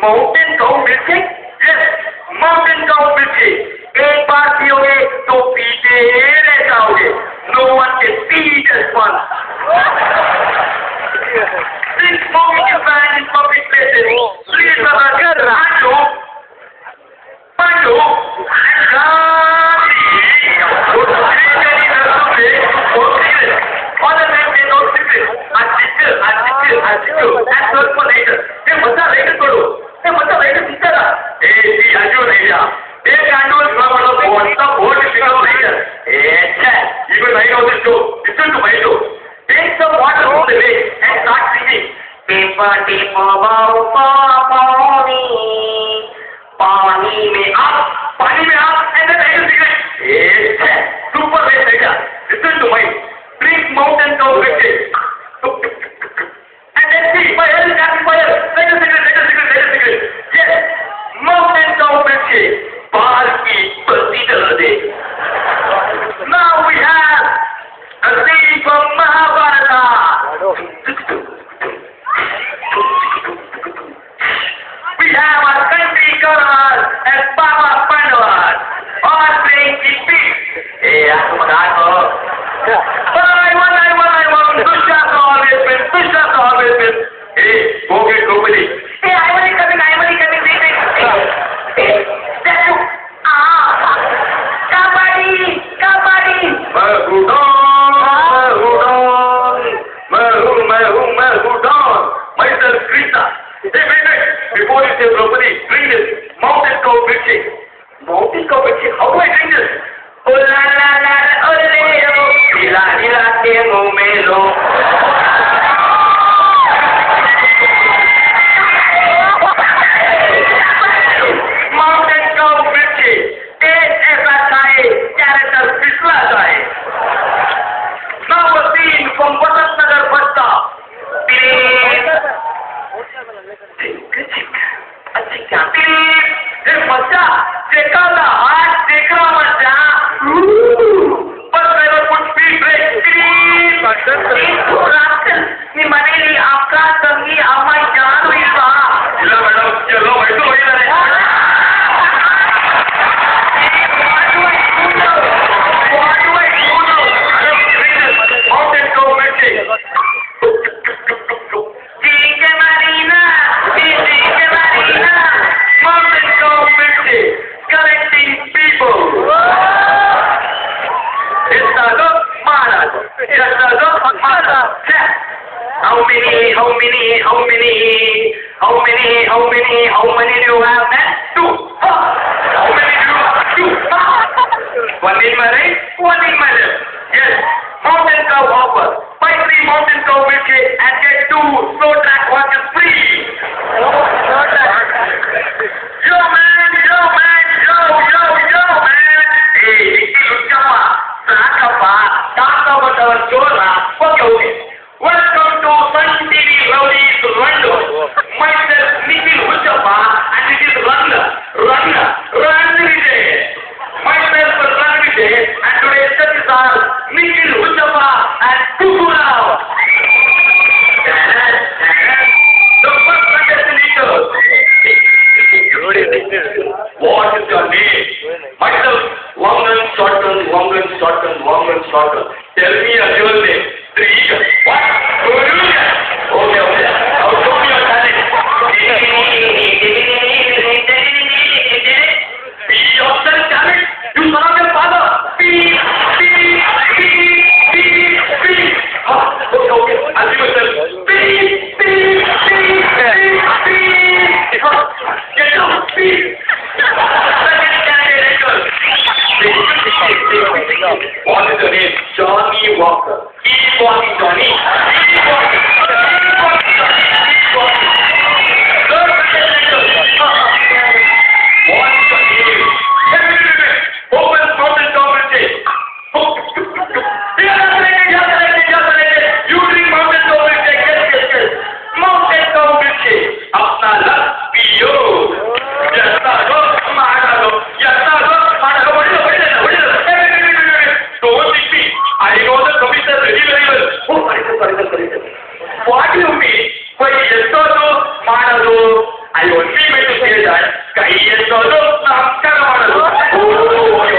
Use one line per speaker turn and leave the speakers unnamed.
Mountain cow milkshake? Yes, mountain cow milkshake. एक बार पियोगे तो पीते रह जाओगे। No one can beat this one. Drink smoking is banned in public places. Please, Pandu, Pandu, and Rami. Don't drink any nursery or cigarette. All the time they don't cigarette. I sit you. And search for later. Hey, what's that later to do? Hey, what's that later to do? Hey, see, I do later. Take annual flower of what's the whole become later. Hey, even I know this too. Listen to my show. Take some water from the lake and start singing. Tipa tipa bao pani, pani mein aap, and then I cigarette. Yes, super great idea. Listen to mine. Drink mountain cow milkshake. And then see, my head is catching fire. Take a cigarette. Yes, mountain cow milkshake. Baal ki basti dal de. Now we have a scene from Mahabharata. We have our country Kauravas and Baba Pandavas all playing in peace. Hey, I'm But I won. Dushasana always wins. Hey, go get Gopali. Hey, I'm only coming. Wait. Hey, statue. Kabaddi. Mahudon. Myself, Krishna. Hey, wait. Before you say Draupadi, drink this mountain cow milkshake. Mountain cow milkshake? How do I drink this? Oh la la la, oh le lo, hila ke muh mein lo. Mountain cow milkshake. Taste ऐसा खाए, character फिसला जाए. Now a scene from Vasant Nagar bus stop. बच्चा देखा था आज देख रहा बच्चा बस ड्राइवर कुछ स्पीड ब्रेक नी मनेली आपका संगी अम्मा जान हुई था चलो मैडम चलो वैसे वही रहे How many do you have, man? 2. How many do you have? 2. One in my right, one in my left. Yes. Mountain cow offer. Buy 3 mountain cow milkshake and get 2 slow track watches free. Yo man. Hey, Nikhil Uchappa, Sakappa, Tata Chola, what you Welcome to Sun TV Rowdy's Rundown. Myself Nikhil Uchappa and it is Run Vijay. Myself Run Vijay and today's guest is our Nikhil Uchappa and Kukurao. The first contestant is what is your name? Myself Wangan Shorten. Tell me a real name. What? Okay. Now show me your talent. Be yourself talent. You son of your father. Be. Okay. I'll do myself. Be. Get down. Be. What is your name? Johnny Walker. Keep walking, Johnny. Keep walking. What is your name? Open mountain cow milkshake. You drink mountain cow milkshake. Yes. Mountain cow milkshake. अपना luck पियो. जैसा लो मारा लो. Don't think me. I know the commissioner very well. Oh, sorry. ಎಂದು ಕೇಳಿದ ಕೈ ಎತ್ತೋದು ನಮಸ್ಕಾರ ಮಾಡೋದು